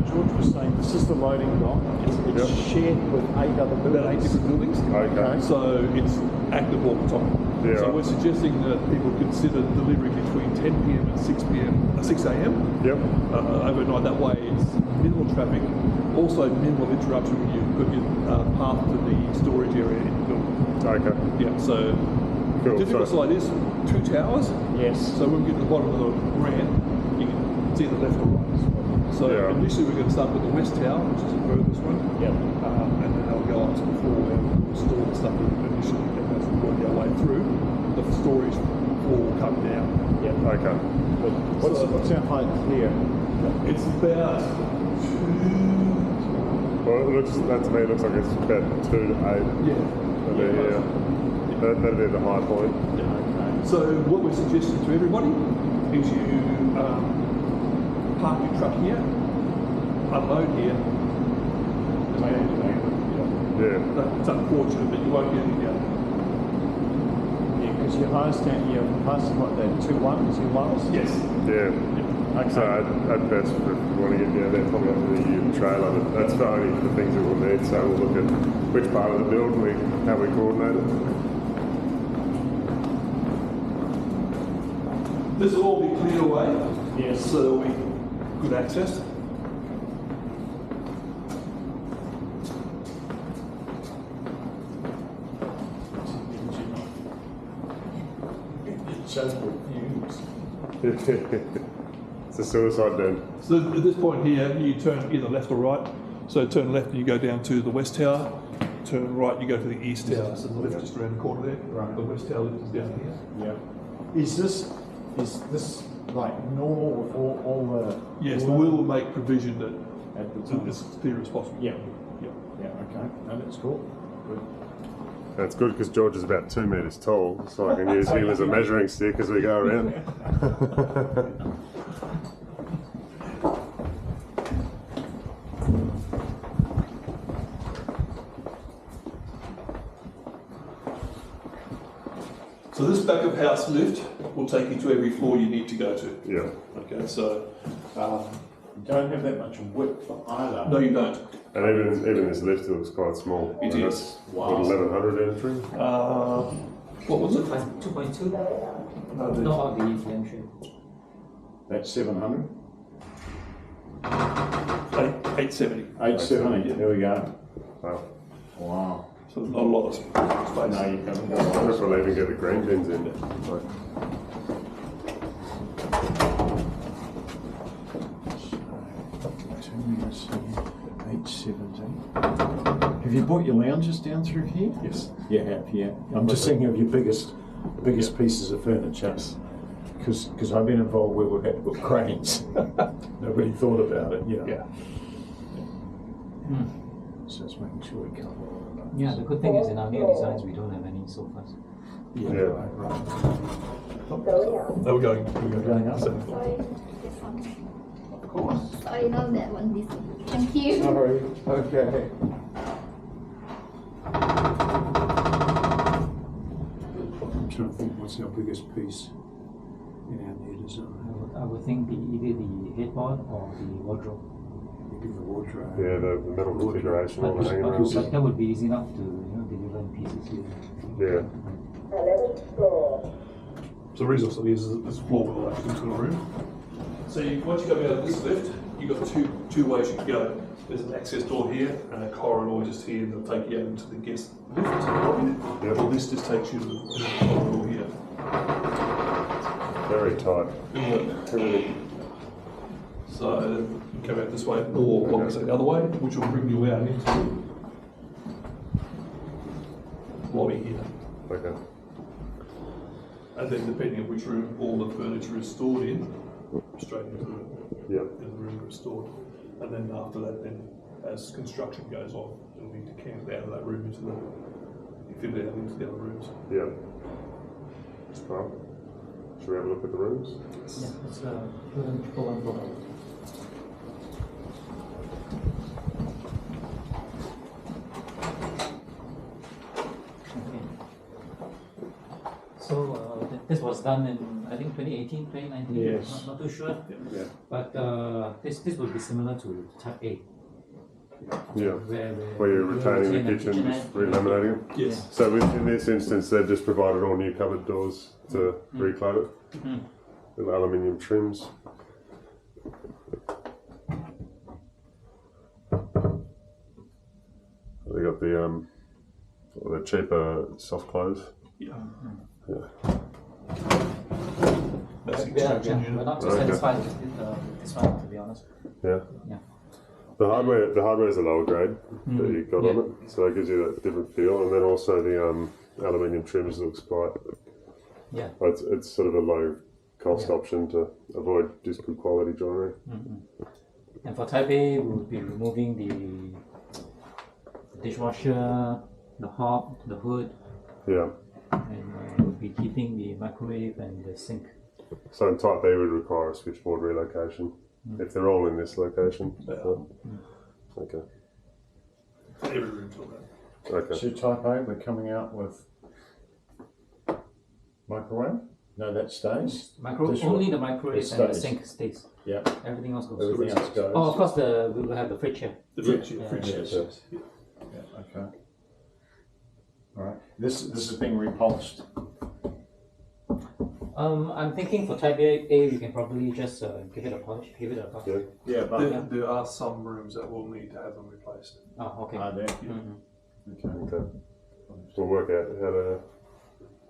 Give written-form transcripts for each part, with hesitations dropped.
George was saying this is the loading dock. It's shared with 8 other buildings. About 8 different buildings. Okay. So it's active all the time. Yeah. So we're suggesting that people consider delivering between 10 p.m. and 6 a.m. Yep. Overnight. That way it's minimal traffic, also minimal interruption when you've got your path to the storage area in the building. Okay. Yeah, so Cool. difficult So- side is 2 towers. Yes. So when we get to the bottom of the ramp, you can see the left or right. So Yeah. initially we're going to start with the west tower, which is the furthest one. Yep. And then they'll go up to the floor where we'll store the stuff initially, and as we work our way through, the storage will come down. Yep. Okay. But what's our height here? It's about 2. Well, that to me looks like it's about 2 to 8. Yeah. That'd be the high point. Okay. So what we're suggesting to everybody is you park your truck here, unload here. Yeah. It's unfortunate, but you won't get any down. Yeah, because your highest down, you're passing what, that 2-1, 2 miles? Yes. Yeah. Okay. So at best, if you want to get down there, probably over the trailer. But that's for only the things that we'll need. So we'll look at which part of the build how we coordinate it. This will all be cleared away. Yes. So there'll be good access. Just refused. It's a suicide den. So at this point here, you turn either left or right. So turn left and you go down to the west tower. Turn right, you go to the east tower. So the lift just around the corner there. Right. The west tower lift is down here. Yeah. Is this like normal with all the? Yes, we'll make provision that at the time. as clear as possible. Yeah. Yeah. Yeah. Okay. No, that's cool. Good. That's good because George is about 2 meters tall, so I can use him as a measuring stick as we go around. So this back of house lift will take you to every floor you need to go to. Yeah. Okay, so You don't have that much width either. no, you don't. And even this lift looks quite small. It And is. that's, Wow. what, 1100 entry? What was it? 2.2? No, the- Not on the entry. That's 700. 870. 870. There we go. Wow. Wow. So not a lot of space. No, you haven't got I wonder if we'll even get the green bins in. Like, 2 meters here, 870. Have you brought your lounges down through here? Yes. You have, yeah. I'm just thinking of your biggest pieces of furniture. Because I've been involved where we've had to put cranes. Nobody thought about it, you know. Yeah. So it's making sure we cover all of that. Yeah, the good thing is in our new designs we don't have any sofas. Yeah, Yeah. right. They were going. Going up. So, Sorry, this one. Of course. Sorry, not that one, this one. Thank you. Sorry. Okay. I'm trying to think what's our biggest piece in our new design. I would think either the headboard or the wardrobe. Maybe the wardrobe. yeah, the metal configuration, all the hanging But rails. that would be easy enough to deliver in pieces here. Yeah. so the reason for this is this floor will actually into a room. So once you come out of this lift, you've got two ways you can go. There's an access door here and a corridor just here that'll take you out into the guest lift lobby. Yep. Or this just takes you to the corridor here. Very tight. Everything. So you come out this way, or what was it, the other way, which will bring you out into the lobby here. Okay. And then depending on which room all the furniture is stored in, straight into Yep. the room it's stored. And then after that, then as construction goes on, it'll be decanted out of that room into fit it out into the other rooms. Yep. Well, should we have a look at the rooms? Yeah, it's go one floor. Okay. So this was done in, I think, 2018, 2019. Yes. Not too sure. Yeah. But this would be similar to Type A. Yeah. Where You're you retaining the retain a kitchen, just kitchenette. relaminating it. Yes. So in this instance, they've just provided all new cupboard doors to reclad it with aluminium trims. They got the cheaper soft close. Yeah. Yeah. That's We're extraction unit. not too Okay. satisfied with this one, to be honest. Yeah. Yeah. The hardware is a lower grade that you got on it, so that gives you that different feel. And then also the aluminium trims looks quite. Yeah. It's sort of a low cost option to avoid just good quality joinery. And for Type A, we'll be removing the dishwasher, the hob, the hood, Yeah. and we'll be keeping the microwave and the sink. So in Type B would require a switchboard relocation if they're all in this location. Yeah. Okay. Every room's like that. Okay. So Type A, we're coming out with microwave? No, that stays? Dishwasher. Only the microwave It and the stays. sink stays. Yeah, Everything else goes. everything else goes. Oh, of course, we will have the fridge here. The fridge, Yeah. fridge, Yeah. yes. Yeah. Yeah, okay. Alright, this is being repulsed. I'm thinking for Type A, we can probably just give it a polish, give it a polish. Yeah. Yeah, but There are some rooms that will need to have them replaced. Oh, okay. are there? Mhm. Okay. Okay. We'll work out how to.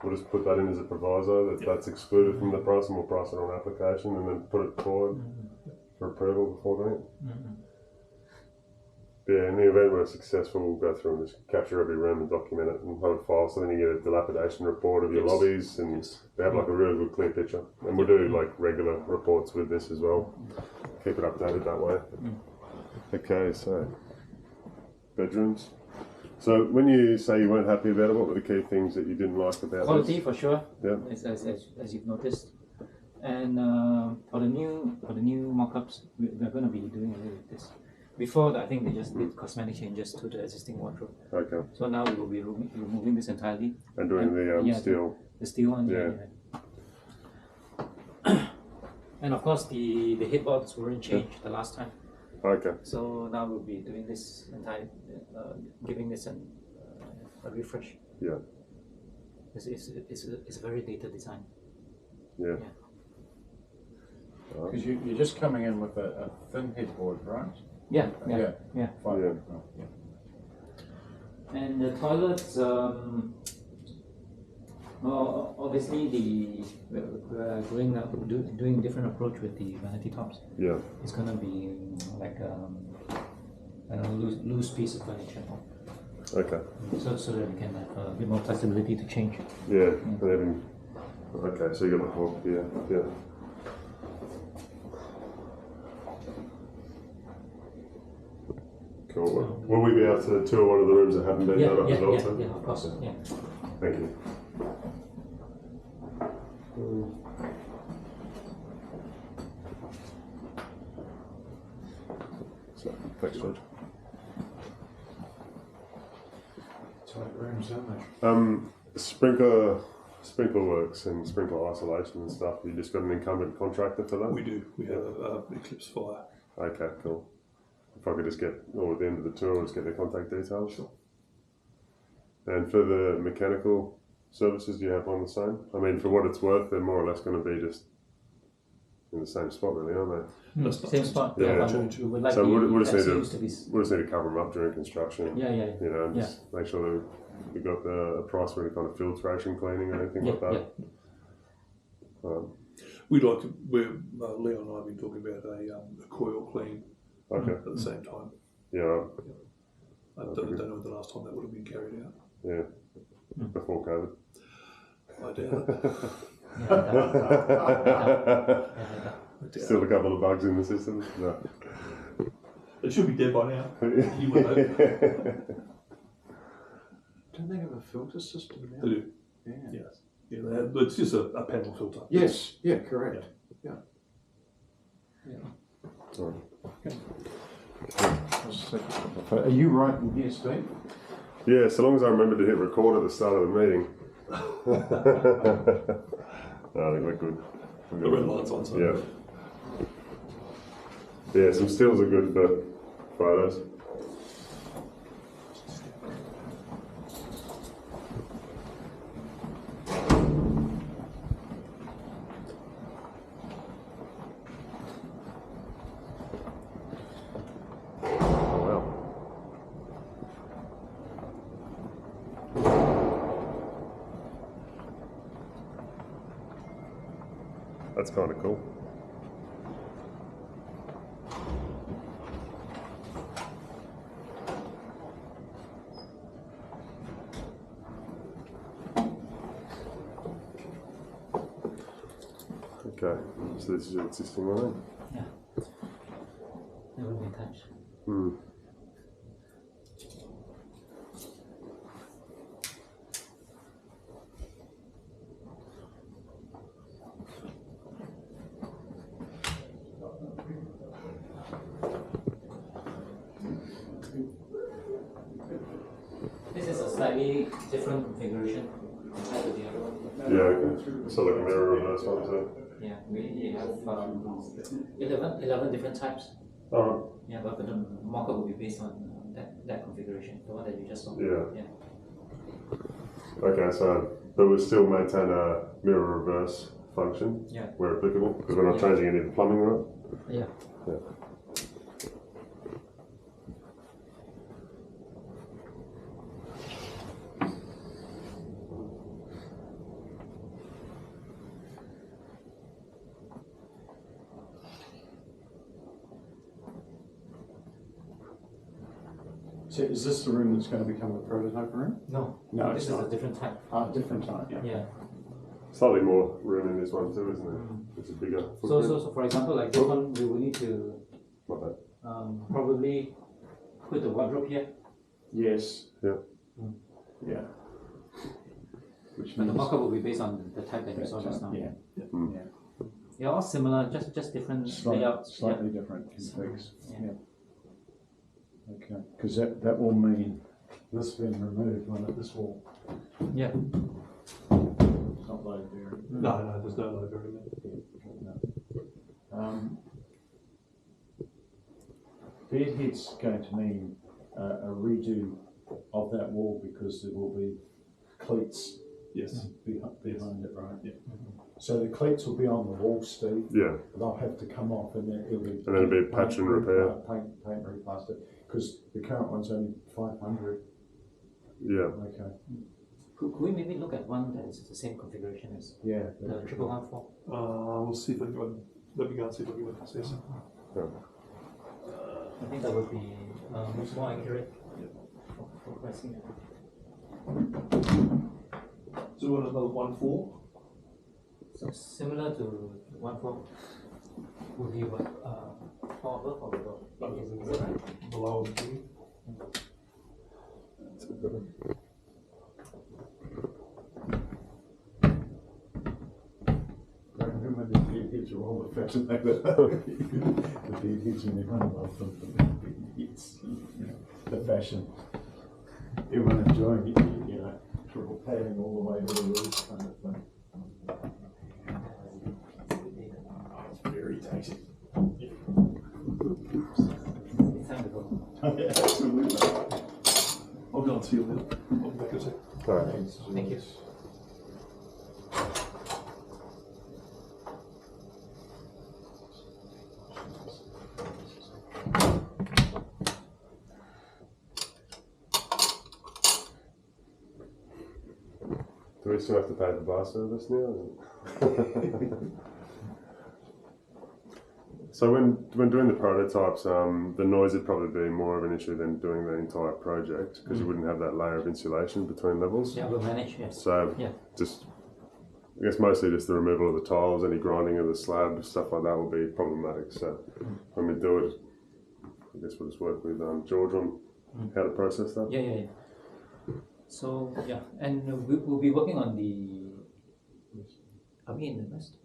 We'll just put that in as a proviso that that's excluded from the price, and we'll price it on application, and then put it forward for approval before doing it. Yeah, in the event we're successful, we'll go through and just capture every room and document it and have a file. So then you get a dilapidation report of your Yes. lobbies, and we have like a really good clear picture. And we'll do like regular reports with this as well. Keep it updated that way. Okay, so bedrooms. So when you say you weren't happy about it, what were the key things that you didn't like about Quality this? for sure, Yeah. as you've noticed. And for the new mock-ups, we're going to be doing away with this. Before, I think they just did cosmetic changes to the existing wardrobe. Okay. So now we will be removing this entirely. And doing the Yeah, steel. The steel one, Yeah. yeah. And of course, the headboards weren't changed the last time. Okay. So now we'll be doing this entire, giving this a refresh. Yeah. It's a very dated design. Yeah. Because you're just coming in with a thin headboard, right? Yeah. Fine. Yeah. Oh, yeah. And the toilets, well, obviously we're going up, doing different approach with the vanity tops. Yeah. It's gonna be like a loose piece of furniture, Okay. so that we can have a bit more flexibility to change. Yeah. And even, okay, so you got the hook here. Yeah. Cool. Will we be able to tour one of the rooms that haven't been done up as well? too? Yeah, of course, yeah. Thank you. So, thanks, George. Tight rooms, aren't they? Sprinkler works and sprinkler isolation and stuff. You just got an incumbent contractor for that? We do. We have Eclipse Fire. Okay, cool. If I could just get, or at the end of the tour, just get their contact details. Sure. And for the mechanical services, do you have one the same? I mean, for what it's worth, they're more or less going to be just in the same spot, really, aren't That's not Same spot. Yeah. but we would like So the we'll just need to- FCUs to be. they? We'll just need to cover them up during construction. Yeah. You know, and just make sure that we've got a price for any kind of filtration cleaning or anything like that. We'd like to. Leon and I have been talking about a coil clean Okay. at the same time. Yeah. I don't know the last time that would have been carried out. Yeah. Before COVID. I doubt it. I doubt Still a couple of bugs in the system. No. it should be dead by now. You would know. Don't they have a filter system now? They do. Yeah. Yes. Yeah, it's just a panel filter. Yes, yeah, correct. Sorry. Are you writing here, Steve? Yeah, so long as I remember to hit record at the start of the meeting. No, they look good. The red light's on, so. Yeah. Yeah, some stills are good for photos. Oh, wow. That's kind of cool. Okay, so this is your existing one then? Yeah. Never been touched. Hmm. This is a slightly different configuration compared to the other one. Yeah, okay. So like a mirror reverse one, is it? Yeah, we have 11 different types. Alright. Yeah, but the mock-up will be based on that configuration, the one that you just saw. Yeah. Okay, so, but we'll still maintain a mirror reverse function Yeah. where applicable, because we're not changing any of the plumbing, right? Yeah. Yeah. So is this the room that's going to become a prototype room? No. No, this it's is not. a different type. Different type, yeah. Yeah. Slightly more room in this one too, isn't it? It's a bigger So, footprint. so for example, like this one, we will need to Not bad. probably put the wardrobe here. Yes. Yeah. Yeah. Which But the means mock-up will be based on the type that you saw just now. yeah, Mm. yeah. They're all similar, just different layouts. Slightly different configs. Yeah. Yeah. Okay, because that will mean this being removed when this will Yeah. not load there. No, there's no logo in there. Bedhead's going to mean a redo of that wall because there will be cleats Yes. behind it, right? Yeah. So the cleats will be on the wall, Steve. Yeah. They'll have to come off and then it'll be. And then it'll be patch and repair. Paint replaster, because the current one's only 500. Yeah. Okay. Could we maybe look at one that is the same configuration as Yeah. the 1114? We'll see if I can, let me go and see if I can access it. I think that would be more accurate for pricing. So we want another 1.4? So similar to 1.4 would be what 4 above or below? Is it right? Below the thing. I remember the bedheads are all the fascinated. The bedheads and everyone loved them. The bedheads, you know, the fashion. Everyone enjoying it, you know, triple padding all the way to the roof kind of thing. It's very tasty. It's time to go. Absolutely. I'll go and see you later. I'll be back in a sec. Alright. Thank you. Do we still have to pay the bar service now? So when doing the prototypes, the noise would probably be more of an issue than doing the entire project because you wouldn't have that layer of insulation between levels. Yeah, we'll manage, yes. So Yeah. just, I guess mostly just the removal of the tiles, any grinding of the slab, stuff like that will be problematic. So when we do it, I guess we'll just work with George on how to process that. Yeah. So, yeah, and we'll be working on the. Are we in the west?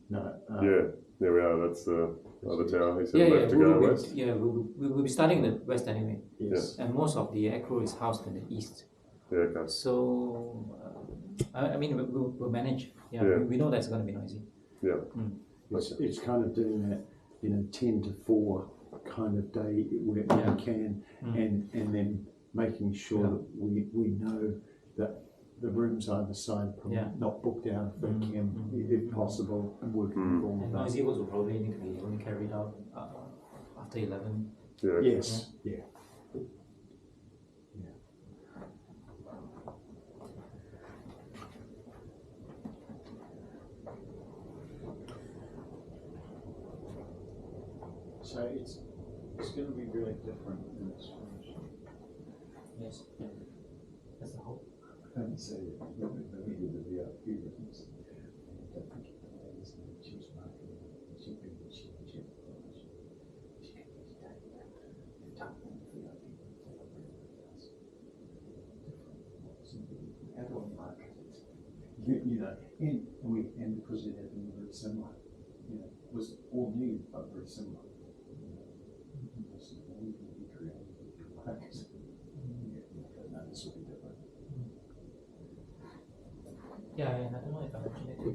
No. Yeah, there we are. That's the other tower. He said Yeah, left to we go will west. be, we'll be starting in the west anyway. Yes. And most of the acro is housed in the east. Yeah, okay. So I mean we'll manage. Yeah, Yeah. we know that's going to be noisy. Yeah. It's kind of doing that, 10 to 4 kind of day where Yeah. we can, and then making sure that we know that the rooms either side probably Yeah. not booked out if they can, if possible, and working with all And of that. noisy works will probably need to be only carried out after 11. Yeah. Yes, yeah. So it's going to be really different in its finished. Yes. That's the hope. I don't say that when we did the VIP rooms, I don't think it was she was marketing, she could she could take that. The top one, the VIP rooms, they were really nice. How do I market it? And because it had been very similar, it was all new but very similar. So we can be creative with your markets. But no, this will be different. Yeah, and I don't know if I mentioned it to you.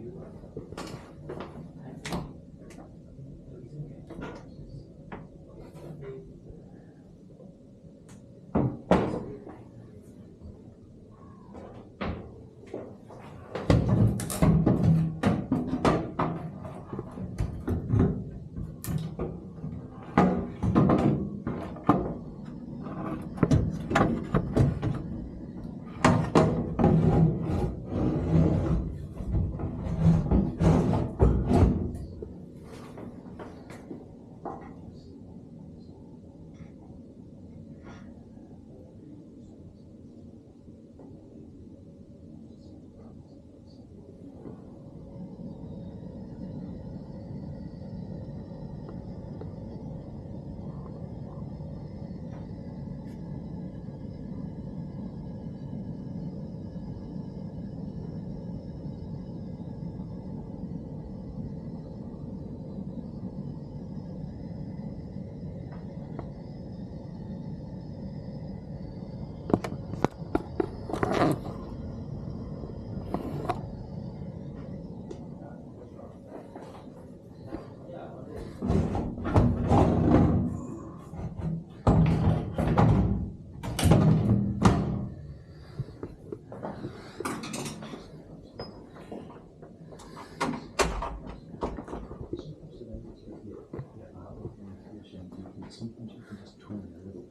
Sometimes you can just twin a little.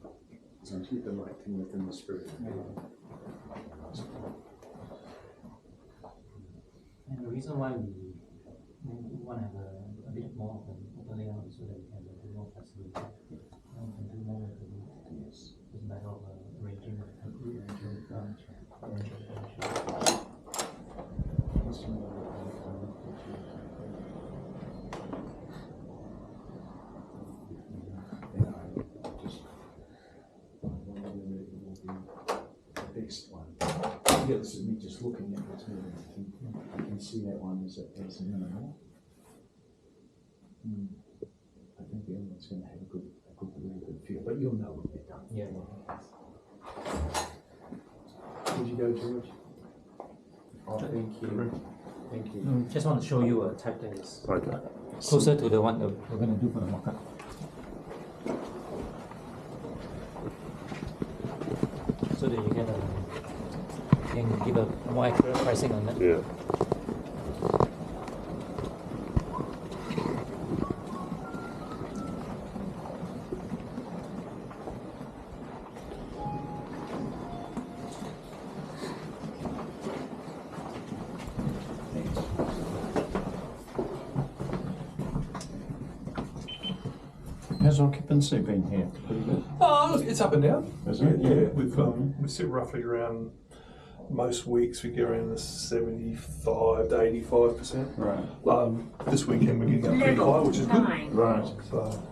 So keep the right thing within the spirit. And the reason why we want to have a bit more of an open layout is so that we can have a bit more flexibility. And we can do more with the roof. Yes. It's a matter of arranging the furniture. The best one. Yes, me just looking at it, I can see that one is a minimal. I think the other one's going to have a really good feel, but you'll know when you're done. Yeah. Did you go, George? Oh, thank you. Thank you. Just want to show you a type that is Okay. closer to the one that we're going to do for the mock-up. So that you can give a more accurate pricing on that. Yeah. How's occupancy been here? Pretty good. It's up and down. Is it? Yeah, we sit roughly around, most weeks we get around the 75 to 85%. Right. This weekend we're getting up pretty high, which is good. Right. So,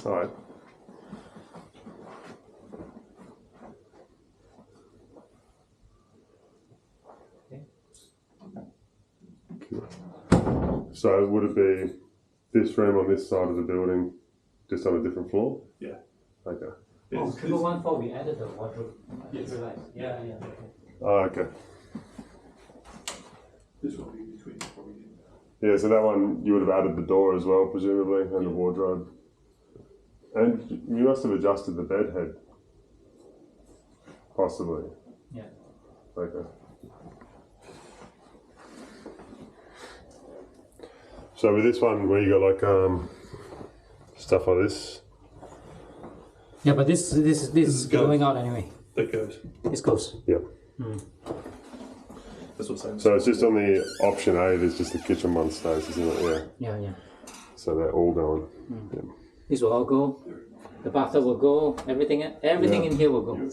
All right. So would it be this room on this side of the building, just on a different floor? Yeah. Okay. Oh, Yes, triple 1 4, we added the wardrobe. I Yes. realized. Yeah, yeah. Okay. Oh, okay. this will be between probably. Yeah, so that one you would have added the door as well, presumably, and the wardrobe. And you must have adjusted the bed head, possibly. Yeah. Okay. So with this one, where you got like stuff like this. Yeah, but this is goes. going out anyway. That goes. This goes. Yep. That's what I'm saying. So it's just on the option A. There's just the kitchen one stays, isn't it? Yeah. Yeah, yeah. So they're all going. This will all go. The bathtub will go. Everything in here will go.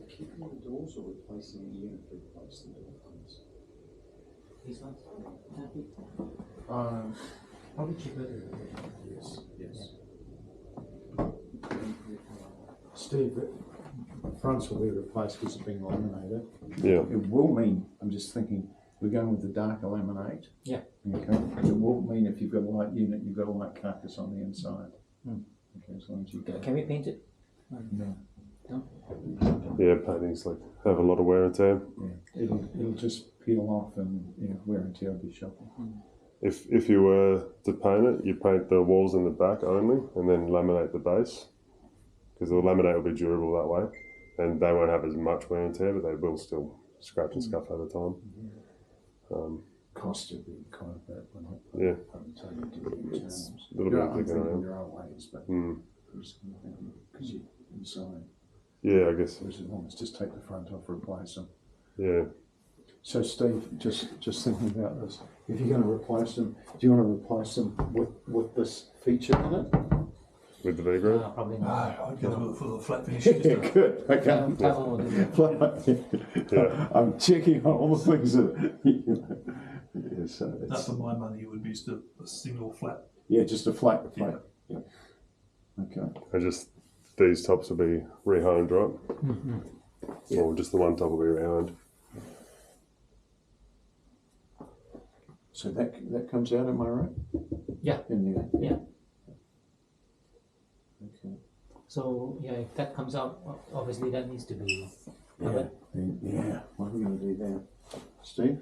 Keeping the doors or replacing the unit, replace the doors? These ones. Um, Probably cheaper to yes, yes. Steve, the fronts will be replaced because it's been laminated. Yeah. It will mean, I'm just thinking, we're going with the darker laminate. Yeah. Okay. It will mean if you've got a light unit, you've got a light carcass on the inside. Okay, as long as you get. Can we paint it? No. No? Yeah, paintings like have a lot of wear and tear. Yeah. It'll just peel off and wear and tear will be shocking. If you were to paint it, you paint the walls in the back only, and then laminate the base, because the laminate will be durable that way, and they won't have as much wear and tear, but they will still scratch and scuff over time. Cost would be kind of that one. Yeah. It's a little bit bigger, yeah. There are ways, but because you're inside. Yeah, I guess. Whereas as long as just take the front off, replace them. Yeah. So Steve, just thinking about this, if you're going to replace them, do you want to replace them with this feature in it? With the V-groove? Probably not. I'd go for the flat finish. Yeah, good. Okay. That one will do that. Yeah. I'm checking on all the things that. Yeah, so That it's, for my money, it would be just a single flat. yeah, just a flat. Yeah. Okay. And just these tops will be rehomed, right? Or just the one top will be rehomed. So that comes out, am I right? Yeah. In there. Yeah. Okay. So yeah, if that comes out, obviously that needs to be Yeah. covered. Yeah. What are we going to do there, Steve?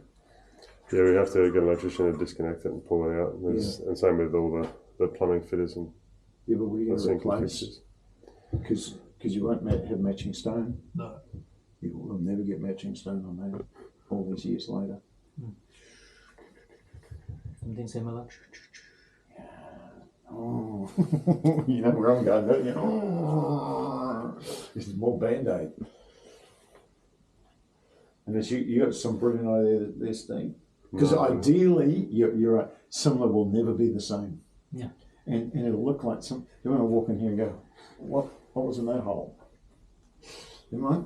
Yeah, we have to get an electrician to disconnect it and pull it out. And same with all the plumbing fitters and Yeah, but we're the going to sink and replace fixtures. because you won't have matching stone. No. You will never get matching stone on that. All these years later. Something similar. Oh, you know where I'm going, don't you? Oh, this is more Band-Aid. And as you got some brilliant idea there, Steve. Because ideally, you're right, similar will never be the same. Yeah. And it'll look like some, you want to walk in here and go, what was in that hole? You might?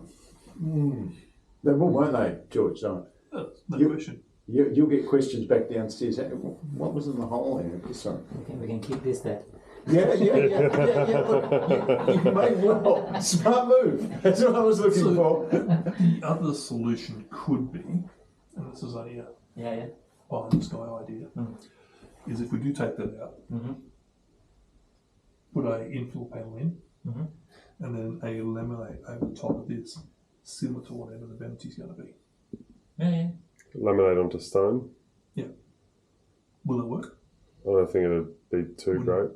They will, won't they, George? Don't. No You- question. You'll get questions back downstairs. Hey, what was in the hole here? Sorry. We can keep this there. Yeah. Look, you made well. Smart move. That's what I was looking for. The other solution could be, and this is only a Yeah. pie in the sky idea, is if we do take that out, put a infill panel in, and then a laminate over the top of this, similar to whatever the vanity's going to be. Yeah. Laminate onto stone. Will it work? I don't think it'd be too great.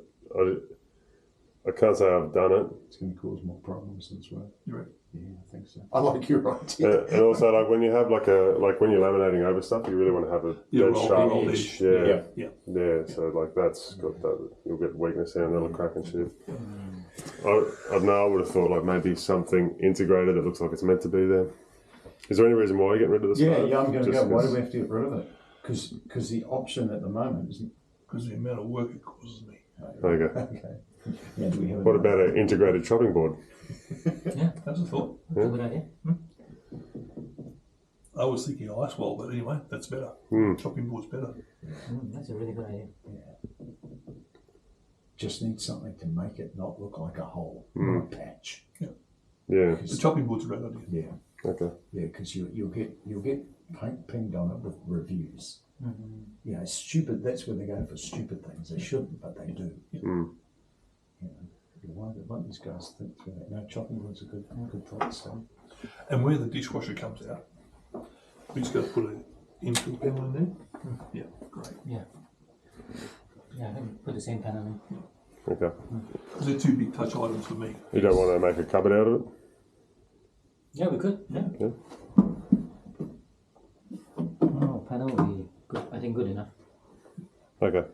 I can't say I've done it. It's going to cause more problems as well. You're right. Yeah, I think so. I like your idea. And also, like when you have when you're laminating over stuff, you really want to have a dead sharp rolled edge. edge. Yeah. Yeah. So like that's got that. You'll get weakness there and that'll crack and shit. I would have thought like maybe something integrated that looks like it's meant to be there. Is there any reason why you're getting rid of the Yeah, stove? I'm going to Just go. Why do 'cause- we have to get rid of it? Because the option at the moment isn't. Because the amount of work it causes me. Okay. Okay. Yeah, do we have What about an integrated chopping board? That's a thought. That's a good idea. I was thinking ice wall, but anyway, that's better. Chopping board's better. That's a really good idea. Just need something to make it not look like a hole or a patch. Yeah. The chopping board's a great idea. Yeah, Okay. yeah, because you'll get paint pinged on it with reviews. You know, stupid. That's where they go for stupid things. They shouldn't, but they do. Mm. You know, why these guys think through that? No, chopping board's a good thought. So. And where the dishwasher comes out, we just got to put an infill panel in there. Yeah, great. Yeah, I think put the same panel in. Okay. Because they're two big touch items for me. You don't want to make a cupboard out of it? Yeah, we could. Yeah. Yeah. Oh, panel will be good. I think good enough. Okay.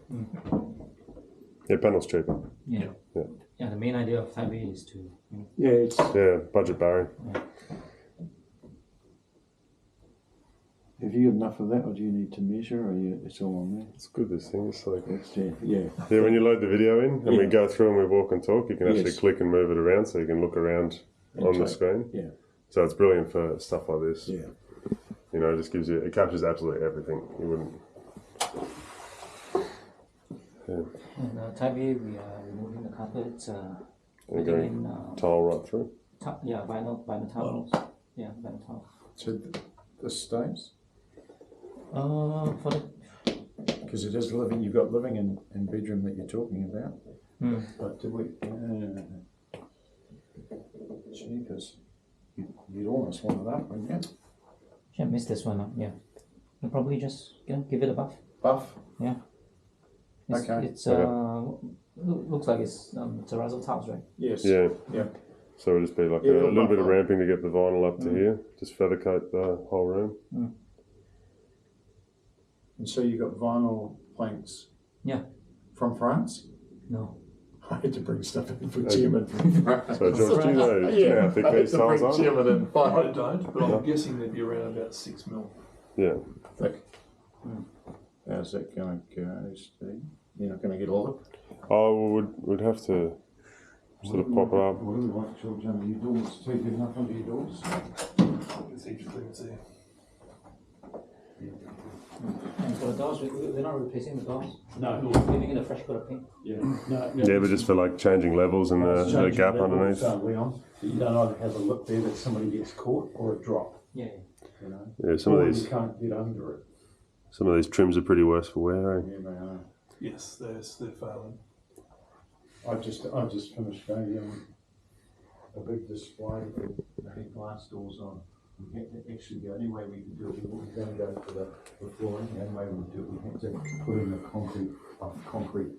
Yeah, panel's cheaper. Yeah. Yeah. Yeah, the main idea of Type A is to. Yeah, it's Yeah, budget barring. have you got enough of that, or do you need to measure, or it's all on there? It's good, this thing. It's like, Yeah. yeah, when you load the video in and we Yeah. go through and we walk and talk, you can actually Yes. click and move it around so you can look around on the screen. Yeah. So it's brilliant for stuff like this. Yeah. You know, it just gives you, it captures absolutely everything. You wouldn't. And Type A, we are removing the carpets, And putting going in tile right through. vinyl tiles. Yeah, vinyl tiles. So this stays For the because it is living. You've got living and bedroom that you're talking about. But do we? Jeepers, you'd almost want it up, wouldn't you? I missed this one. Yeah, you'll probably just give it a buff. Buff. Yeah. It's, Okay. It's looks like it's terrazzo tiles, right? Yes. Yeah. Yeah. So it'll just be like Yeah, a little bit of buffer. ramping to get the vinyl up to here. Just feather coat the whole room. And so you got vinyl planks. Yeah. From France. No. I had to bring stuff in for Chairman from France. So George, do you know how thick I had these to tiles bring are? Chairman in I fine. don't, but I'm guessing they'd be around about 6 mil. Yeah. Thick. How's that going to go, Steve? You're not going to get all of it? Oh, we'd have to sort of pop it up. What do we like, George, under your doors? Too good enough under your doors? It's interesting to see. And for the doors, we're not replacing the doors. No. We're giving it a fresh coat of paint. Yeah. No, Yeah, but just for like changing levels and the gap underneath. Leon, you don't either have a look there that somebody gets caught or a drop, Yeah. you know? Yeah, some Or of you these can't get under it. some of these trims are pretty worse for wear. Eh? Yeah, they are. Yes, they're failing. I just finished going a big display with the big glass doors on. We had to actually, the only way we could do it, we were going to go for the flooring, the only way we would do it, we had to put in the concrete.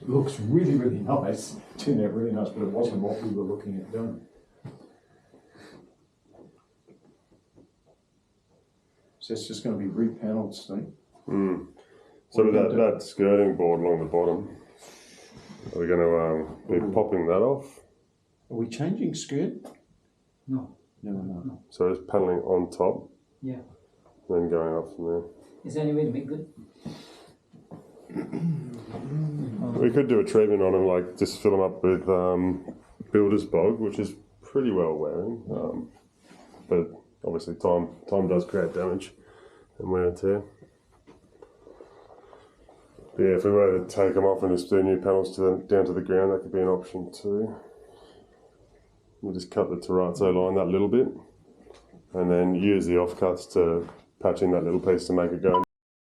It looks really, really nice, turned out really nice, but it wasn't what we were looking at doing. So it's just going to be repanelled, Steve. So with that skirting board along the bottom, are we going to be popping that off? Are we changing skirt? No. No, we're not. So it's panelling on top, Yeah. then going up from there. Is there any way to make good? We could do a treatment on them, like just fill them up with builder's bog, which is pretty well wearing, but obviously time does create damage and wear and tear. But yeah, if we were to take them off and just do new panels down to the ground, that could be an option too. We'll just cut the terrazzo line that little bit, and then use the offcuts to patch in that little piece to make it go